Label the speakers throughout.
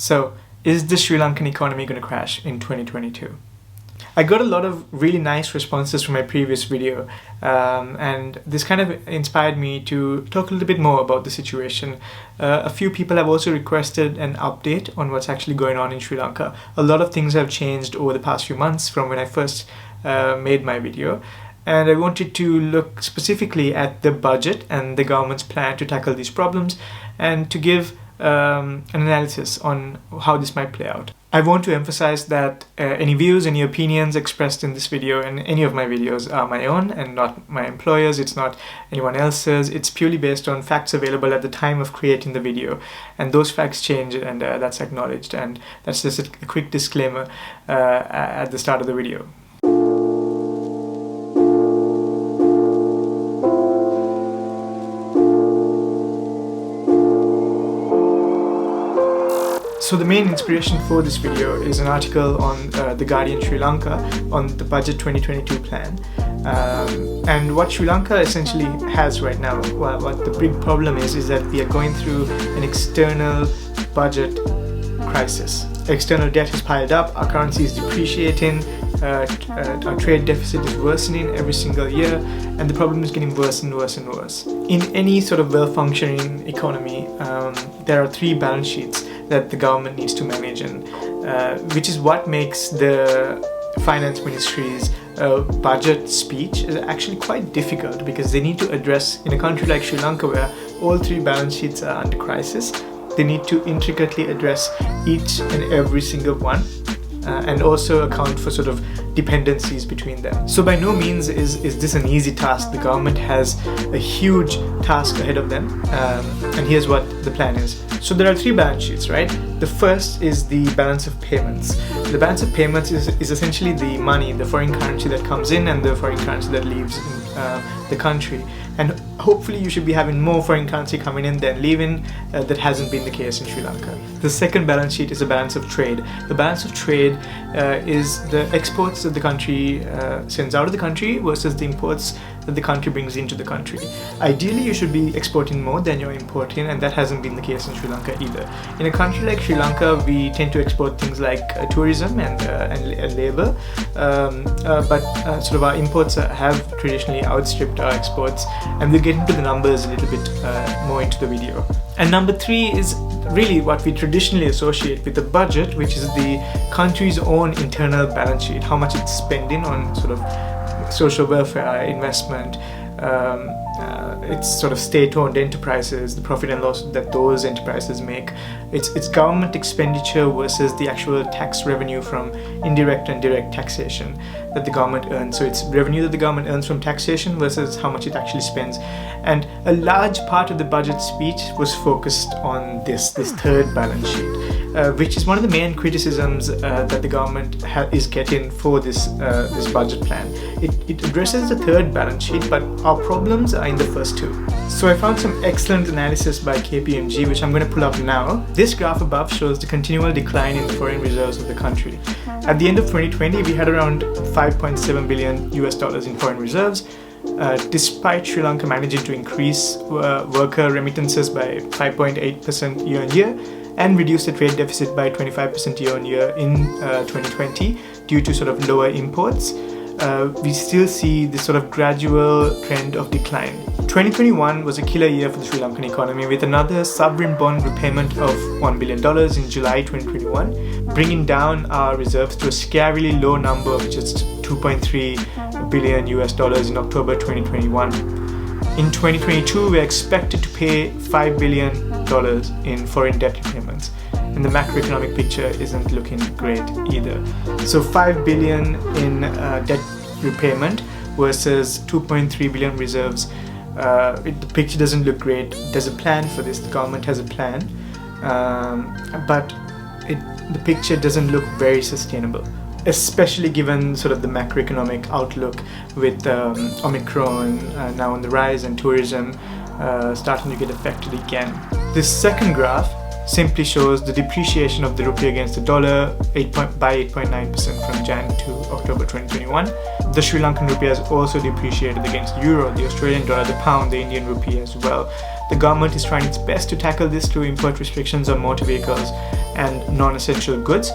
Speaker 1: So, is the Sri Lankan economy going to crash in 2022? I got a lot of really nice responses from my previous video, and this kind of inspired me to talk a little bit more about the situation. A few people have also requested an update on what's actually going on in Sri Lanka. A lot of things have changed over the past few months from when I first made my video, and I wanted to look specifically at the budget and the government's plan to tackle these problems and to give an analysis on how this might play out. I want to emphasize that any views, any opinions expressed in this video and any of my videos are my own and not my employer's. It's not anyone else's. It's purely based on facts available at the time of creating the video, and those facts change, and that's acknowledged, and that's just a quick disclaimer at the start of the video. So the main inspiration for this video is an article on The Guardian Sri Lanka on the Budget 2022 plan. And what Sri Lanka essentially has right now, what the big problem is that we are going through an external budget crisis. External debt has piled up, our currency is depreciating, our trade deficit is worsening every single year, and the problem is getting worse and worse and worse. In any sort of well-functioning economy, there are three balance sheets that the government needs to manage, and which is what makes the finance ministry's budget speech actually quite difficult, because they need to address, in a country like Sri Lanka where all three balance sheets are under crisis, they need to intricately address each and every single one and also account for sort of dependencies between them. So by no means is this an easy task. The government has a huge task ahead of them, and here's what the plan is. So there are three balance sheets, right? The first is the balance of payments. The balance of payments is essentially the money, the foreign currency that comes in and the foreign currency that leaves the country. And hopefully you should be having more foreign currency coming in than leaving. That hasn't been the case in Sri Lanka. The second balance sheet is a balance of trade. The balance of trade is the exports that the country sends out of the country versus the imports that the country brings into the country. Ideally, you should be exporting more than you're importing, and that hasn't been the case in Sri Lanka either. In a country like Sri Lanka, we tend to export things like tourism and labor, but sort of our imports have traditionally outstripped our exports, and we'll get into the numbers a little bit more into the video. And number three is really what we traditionally associate with the budget, which is the country's own internal balance sheet, how much it's spending on sort of social welfare, investment, it's sort of state-owned enterprises, the profit and loss that those enterprises make. It's government expenditure versus the actual tax revenue from indirect and direct taxation that the government earns. So it's revenue that the government earns from taxation versus how much it actually spends. And a large part of the budget speech was focused on this third balance sheet, which is one of the main criticisms that the government is getting for this budget plan. It addresses the third balance sheet, but our problems are in the first two. So I found some excellent analysis by KPMG, which I'm going to pull up now. This graph above shows the continual decline in the foreign reserves of the country. At the end of 2020, we had around $5.7 billion in foreign reserves, despite Sri Lanka managing to increase worker remittances by 5.8% year on year and reduce the trade deficit by 25% year on year in 2020 due to sort of lower imports. We still see this sort of gradual trend of decline. 2021 was a killer year for the Sri Lankan economy, with another sovereign bond repayment of $1 billion in July 2021, bringing down our reserves to a scarily low number of just $2.3 billion in October 2021. In 2022, we're expected to pay $5 billion in foreign debt repayments, and the macroeconomic picture isn't looking great either. So $5 billion in debt repayment versus $2.3 billion reserves. The picture doesn't look great. There's a plan for this. The government has a plan, but the picture doesn't look very sustainable, especially given sort of the macroeconomic outlook with Omicron now on the rise and tourism starting to get affected again. This second graph simply shows the depreciation of the rupee against the dollar by 8.9% from Jan to October 2021. The Sri Lankan rupee has also depreciated against the euro, the Australian dollar, the pound, the Indian rupee as well. The government is trying its best to tackle this through import restrictions on motor vehicles and non-essential goods,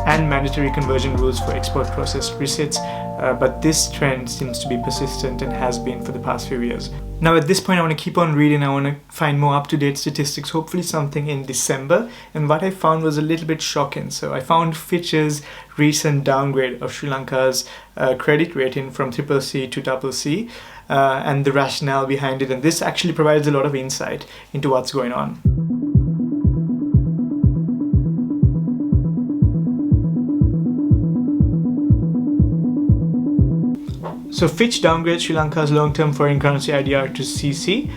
Speaker 1: and mandatory conversion rules for export processed receipts, but this trend seems to be persistent and has been for the past few years. Now at this point I want to keep on reading, I want to find more up-to-date statistics, hopefully something in December, and what I found was a little bit shocking. So I found Fitch's recent downgrade of Sri Lanka's credit rating from CCC to CCC, and the rationale behind it, and this actually provides a lot of insight into what's going on. So Fitch downgrades Sri Lanka's long-term foreign currency IDR to CC.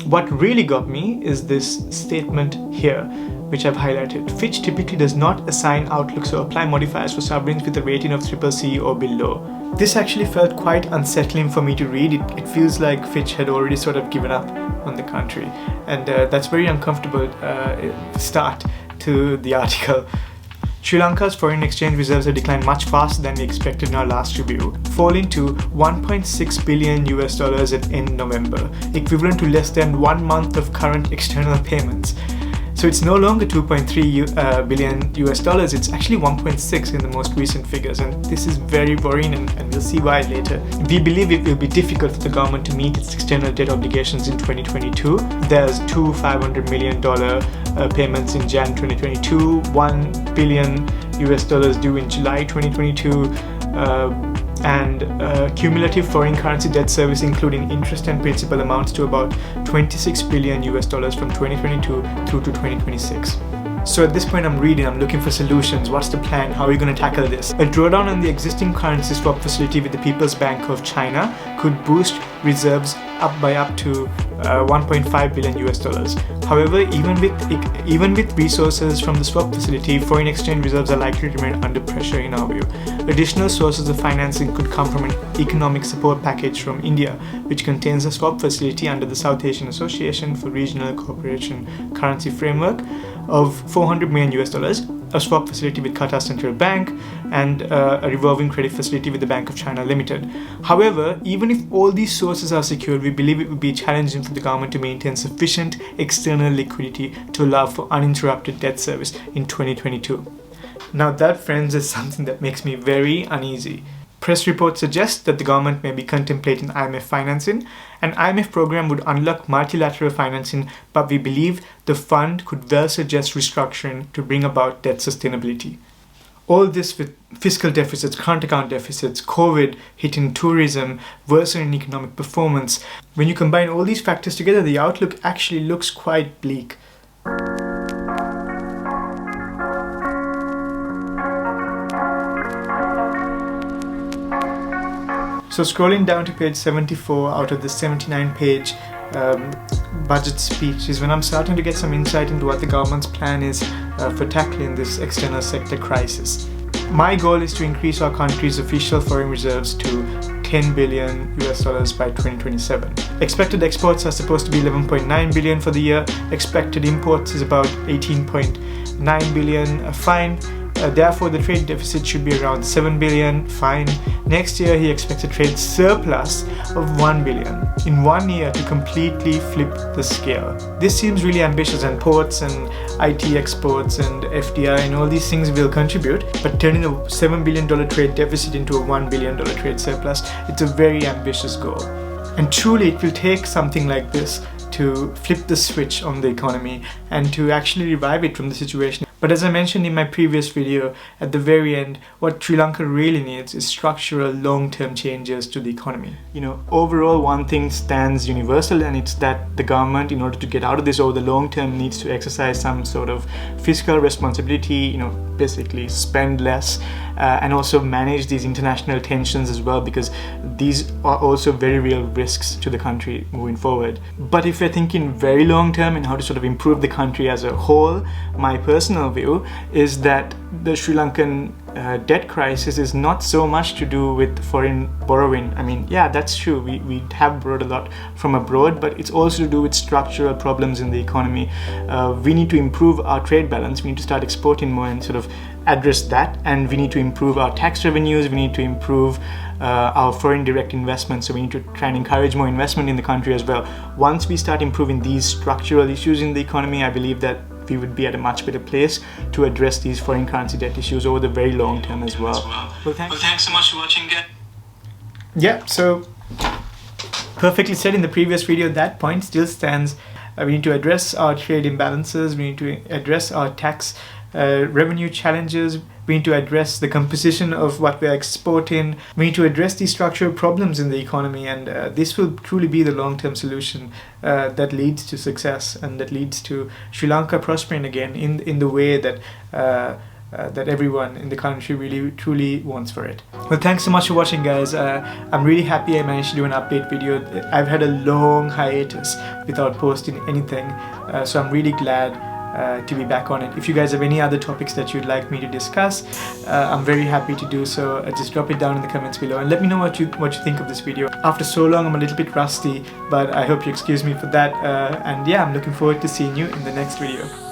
Speaker 1: What really got me is this statement here, which I've highlighted. Fitch typically does not assign outlooks or apply modifiers for sovereigns with a rating of CCC or below. This actually felt quite unsettling for me to read. It feels like Fitch had already sort of given up on the country, and that's very uncomfortable start to the article. Sri Lanka's foreign exchange reserves have declined much faster than we expected in our last review, falling to $1.6 billion at end November, equivalent to less than 1 month of current external payments. So it's no longer $2.3 billion, it's actually 1.6 in the most recent figures, and this is very worrying, and we'll see why later. We believe it will be difficult for the government to meet its external debt obligations in 2022. There's two $500 million payments in Jan 2022, $1 billion due in July 2022, and cumulative foreign currency debt service including interest and principal amounts to about $26 billion from 2022 through to 2026. So at this point I'm looking for solutions. What's the plan? How are we going to tackle this? A drawdown on the existing currency swap facility with the People's Bank of China could boost reserves up to $1.5 billion. However, even with resources from the swap facility, foreign exchange reserves are likely to remain under pressure in our view. Additional sources of financing could come from an economic support package from India, which contains a swap facility under the South Asian Association for Regional Cooperation Currency Framework of $400 million, a swap facility with Qatar Central Bank, and a revolving credit facility with the Bank of China Limited. However, even if all these sources are secured, we believe it would be challenging for the government to maintain sufficient external liquidity to allow for uninterrupted debt service in 2022. Now that, friends, is something that makes me very uneasy. Press reports suggest that the government may be contemplating IMF financing. An IMF program would unlock multilateral financing, but we believe the fund could well suggest restructuring to bring about debt sustainability. All this with fiscal deficits, current account deficits, COVID hitting tourism, worsening economic performance. When you combine all these factors together, the outlook actually looks quite bleak. So scrolling down to page 74 out of the 79-page budget speech is when I'm starting to get some insight into what the government's plan is for tackling this external sector crisis. My goal is to increase our country's official foreign reserves to $10 billion by 2027. Expected exports are supposed to be 11.9 billion for the year. Expected imports is about 18.9 billion. Fine. Therefore, the trade deficit should be around 7 billion. Fine. Next year, he expects a trade surplus of 1 billion in 1 year to completely flip the scale. This seems really ambitious, and ports and IT exports and FDI and all these things will contribute, but turning a $7 billion trade deficit into a $1 billion trade surplus, it's a very ambitious goal. And truly, it will take something like this to flip the switch on the economy and to actually revive it from the situation. But as I mentioned in my previous video, at the very end, what Sri Lanka really needs is structural long-term changes to the economy. Overall, one thing stands universal, and it's that the government, in order to get out of this over the long term, needs to exercise some sort of fiscal responsibility, basically spend less, and also manage these international tensions as well, because these are also very real risks to the country moving forward. But if we're thinking very long term and how to sort of improve the country as a whole, my personal view is that the Sri Lankan debt crisis is not so much to do with foreign borrowing. I mean, yeah, that's true. We have borrowed a lot from abroad, but it's also to do with structural problems in the economy. We need to improve our trade balance. We need to start exporting more and sort of address that. And we need to improve our tax revenues. We need to improve our foreign direct investment. So we need to try and encourage more investment in the country as well. Once we start improving these structural issues in the economy, I believe that we would be at a much better place to address these foreign currency debt issues over the very long term as well. Well, thanks so much for watching. Yeah, so perfectly said in the previous video, that point still stands. We need to address our trade imbalances, we need to address our tax revenue challenges, we need to address the composition of what we're exporting, we need to address these structural problems in the economy, and this will truly be the long-term solution that leads to success and that leads to Sri Lanka prospering again in the way that that everyone in the country really truly wants for it. Well, thanks so much for watching, guys. I'm really happy I managed to do an update video. I've had a long hiatus without posting anything, so I'm really glad to be back on it. If you guys have any other topics that you'd like me to discuss, I'm very happy to do so. Just drop it down in the comments below and let me know what you think of this video. After so long, I'm a little bit rusty, but I hope you excuse me for that. And yeah, I'm looking forward to seeing you in the next video.